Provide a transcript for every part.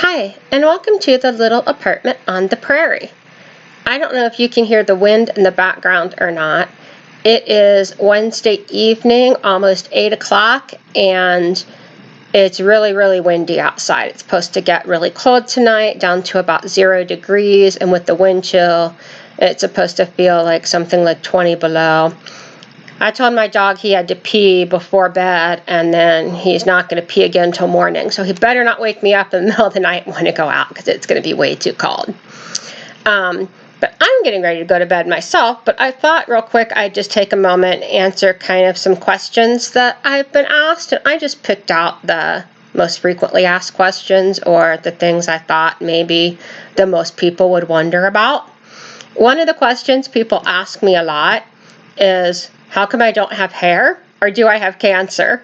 Hi, and welcome to the little apartment on the prairie. I don't know if you can hear the wind in the background or not. It is Wednesday evening, almost 8 o'clock, and it's really, really windy outside. It's supposed to get really cold tonight, down to about 0 degrees, and with the wind chill, it's supposed to feel like something like 20 below. I told my dog he had to pee before bed, and then he's not going to pee again until morning. So he better not wake me up in the middle of the night and want to go out, because it's going to be way too cold. But I'm getting ready to go to bed myself, but I thought real quick I'd just take a moment and answer kind of some questions that I've been asked. And I just picked out the most frequently asked questions, or the things I thought maybe the most people would wonder about. One of the questions people ask me a lot is, how come I don't have hair, or do I have cancer?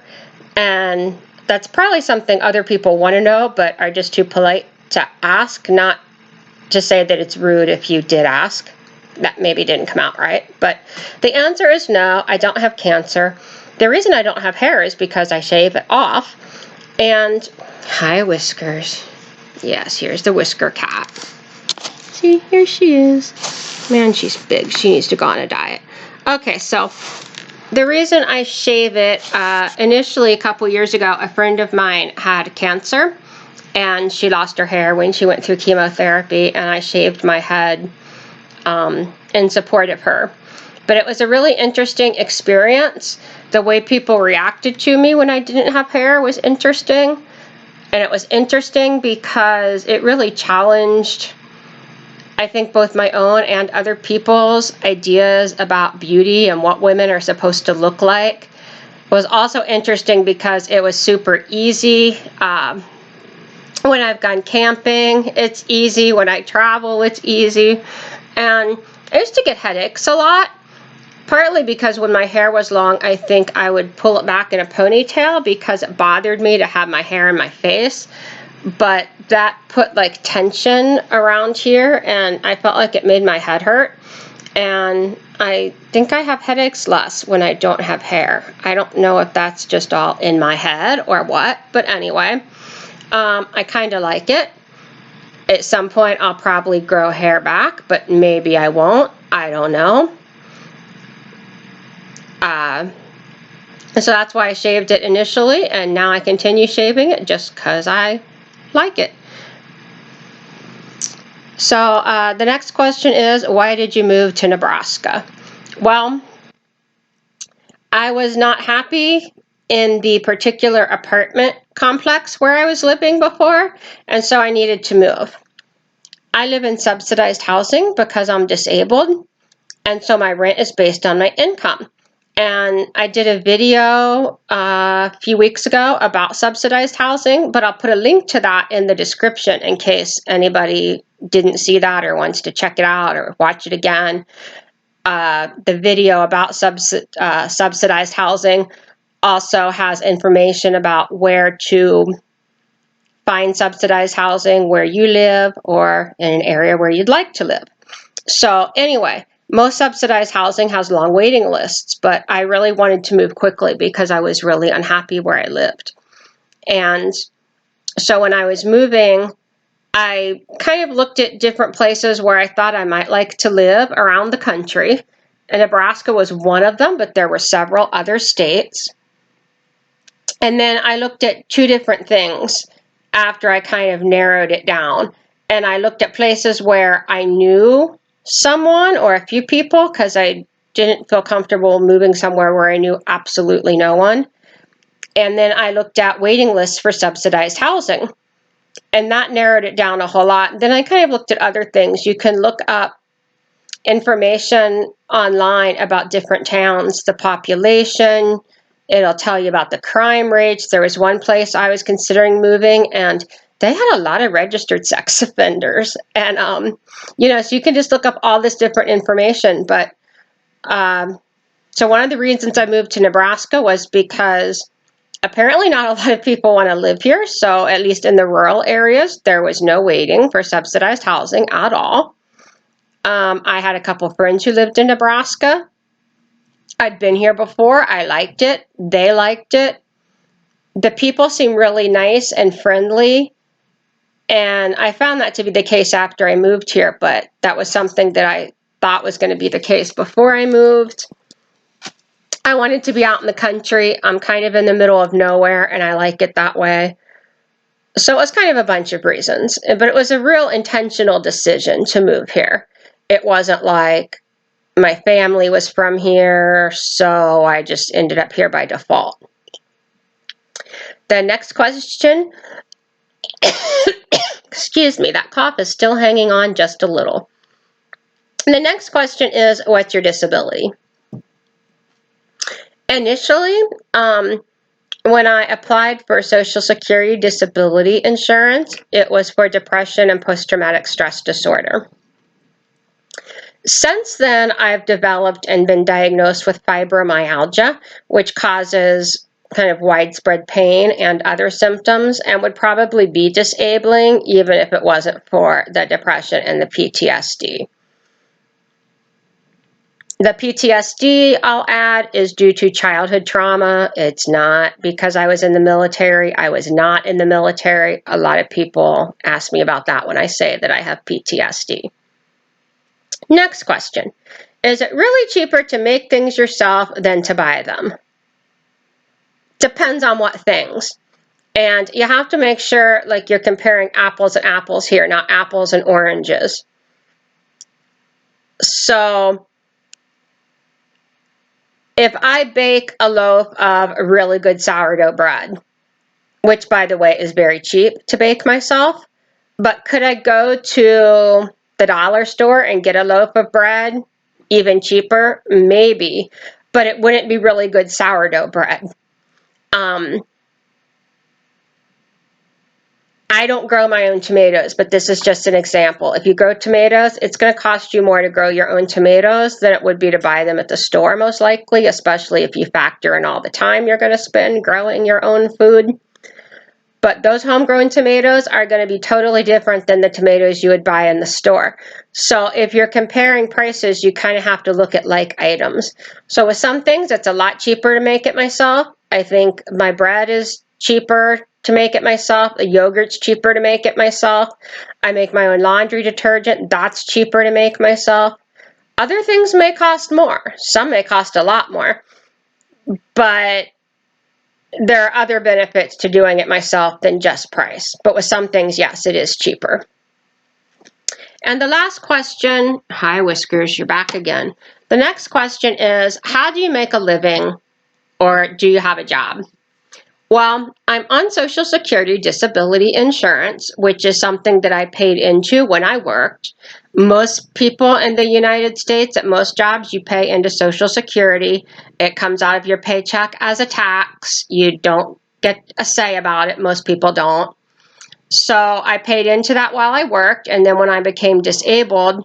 And that's probably something other people want to know, but are just too polite to ask, not to say that it's rude if you did ask. That maybe didn't come out right. But the answer is no, I don't have cancer. The reason I don't have hair is because I shave it off. And hi, Whiskers. Yes, here's the Whisker cat. See, here she is. Man, she's big. She needs to go on a diet. Okay, so the reason I shave it, initially a couple years ago, a friend of mine had cancer, and she lost her hair when she went through chemotherapy, and I shaved my head in support of her. But it was a really interesting experience. The way people reacted to me when I didn't have hair was interesting, and it was interesting because it really challenged, I think, both my own and other people's ideas about beauty and what women are supposed to look like. It was also interesting because it was super easy. When I've gone camping, it's easy. When I travel, it's easy. And I used to get headaches a lot, partly because when my hair was long, I think I would pull it back in a ponytail because it bothered me to have my hair in my face. But that put like tension around here, and I felt like it made my head hurt. And I think I have headaches less when I don't have hair. I don't know if that's just all in my head or what, but anyway, I kind of like it. At some point I'll probably grow hair back, but maybe I won't. I don't know. So that's why I shaved it initially, and now I continue shaving it just because I like it. So the next question is, why did you move to Nebraska? Well, I was not happy in the particular apartment complex where I was living before, and so I needed to move. I live in subsidized housing because I'm disabled, and so my rent is based on my income. And I did a video a few weeks ago about subsidized housing, but I'll put a link to that in the description in case anybody didn't see that or wants to check it out or watch it again. The video about subsidized housing also has information about where to find subsidized housing where you live or in an area where you'd like to live. So anyway, most subsidized housing has long waiting lists, but I really wanted to move quickly because I was really unhappy where I lived. And so when I was moving, I kind of looked at different places where I thought I might like to live around the country. And Nebraska was one of them, but there were several other states. And then I looked at two different things after I kind of narrowed it down. And I looked at places where I knew someone or a few people, because I didn't feel comfortable moving somewhere where I knew absolutely no one. And then I looked at waiting lists for subsidized housing, and that narrowed it down a whole lot. Then I kind of looked at other things. You can look up information online about different towns, the population. It'll tell you about the crime rates. There was one place I was considering moving, and they had a lot of registered sex offenders. And, so you can just look up all this different information. But so one of the reasons I moved to Nebraska was because apparently not a lot of people want to live here. So at least in the rural areas, there was no waiting for subsidized housing at all. I had a couple friends who lived in Nebraska. I'd been here before. I liked it. They liked it. The people seem really nice and friendly. And I found that to be the case after I moved here, but that was something that I thought was going to be the case before I moved. I wanted to be out in the country. I'm kind of in the middle of nowhere, and I like it that way. So it was kind of a bunch of reasons, but it was a real intentional decision to move here. It wasn't like my family was from here, so I just ended up here by default. The next question, excuse me, that cough is still hanging on just a little. The next question is, what's your disability? Initially, when I applied for Social Security disability insurance, it was for depression and post-traumatic stress disorder. Since then, I've developed and been diagnosed with fibromyalgia, which causes kind of widespread pain and other symptoms, and would probably be disabling even if it wasn't for the depression and the PTSD. The PTSD, I'll add, is due to childhood trauma. It's not because I was in the military. I was not in the military. A lot of people ask me about that when I say that I have PTSD. Next question. Is it really cheaper to make things yourself than to buy them? Depends on what things. And you have to make sure like you're comparing apples and apples here, not apples and oranges. So if I bake a loaf of really good sourdough bread, which by the way is very cheap to bake myself, but could I go to the dollar store and get a loaf of bread even cheaper? Maybe, but it wouldn't be really good sourdough bread. I don't grow my own tomatoes, but this is just an example. If you grow tomatoes, it's going to cost you more to grow your own tomatoes than it would be to buy them at the store, most likely, especially if you factor in all the time you're going to spend growing your own food. But those homegrown tomatoes are going to be totally different than the tomatoes you would buy in the store. So if you're comparing prices, you kind of have to look at like items. So with some things, it's a lot cheaper to make it myself. I think my bread is cheaper to make it myself. The yogurt's cheaper to make it myself. I make my own laundry detergent. That's cheaper to make myself. Other things may cost more. Some may cost a lot more. But there are other benefits to doing it myself than just price. But with some things, yes, it is cheaper. And the last question, hi Whiskers, you're back again. The next question is, how do you make a living or do you have a job? Well, I'm on Social Security disability insurance, which is something that I paid into when I worked. Most people in the United States, at most jobs, you pay into Social Security. It comes out of your paycheck as a tax. You don't get a say about it. Most people don't. So I paid into that while I worked, and then when I became disabled,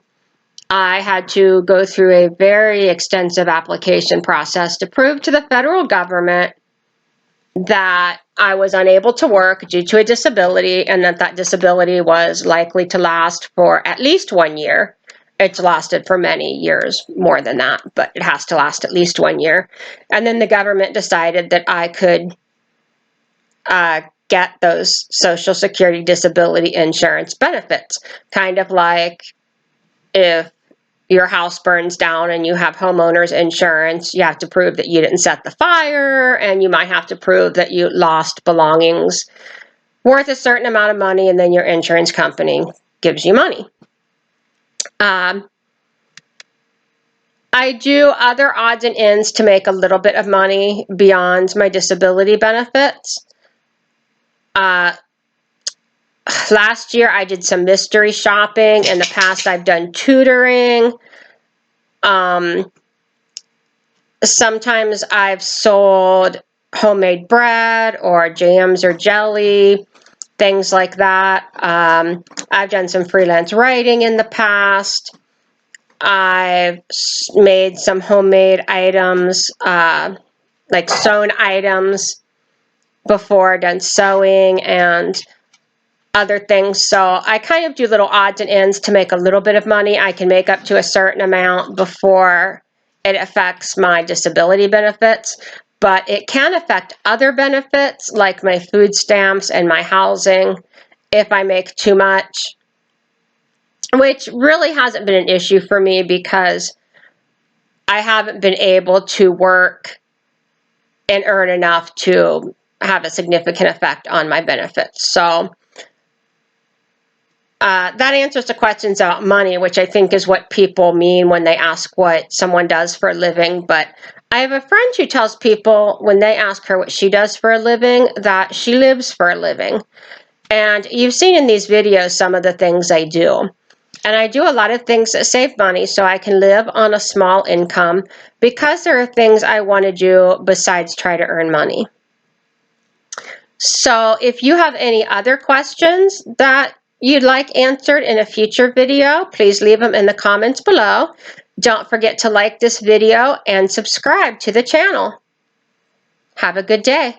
I had to go through a very extensive application process to prove to the federal government that I was unable to work due to a disability and that disability was likely to last for at least 1 year. It's lasted for many years, more than that, but it has to last at least 1 year. And then the government decided that I could get those Social Security disability insurance benefits, kind of like if your house burns down and you have homeowners insurance, you have to prove that you didn't set the fire, and you might have to prove that you lost belongings worth a certain amount of money, and then your insurance company gives you money. I do other odds and ends to make a little bit of money beyond my disability benefits. Last year I did some mystery shopping. In the past I've done tutoring. Sometimes I've sold homemade bread or jams or jelly, things like that. I've done some freelance writing in the past. I've made some homemade items, like sewn items before, done sewing and other things. So I kind of do little odds and ends to make a little bit of money. I can make up to a certain amount before it affects my disability benefits, but it can affect other benefits like my food stamps and my housing if I make too much, which really hasn't been an issue for me because I haven't been able to work and earn enough to have a significant effect on my benefits. So that answers the questions about money, which I think is what people mean when they ask what someone does for a living. But I have a friend who tells people when they ask her what she does for a living that she lives for a living. And you've seen in these videos some of the things I do. And I do a lot of things that save money so I can live on a small income because there are things I want to do besides try to earn money. So if you have any other questions that you'd like answered in a future video, please leave them in the comments below. Don't forget to like this video and subscribe to the channel. Have a good day.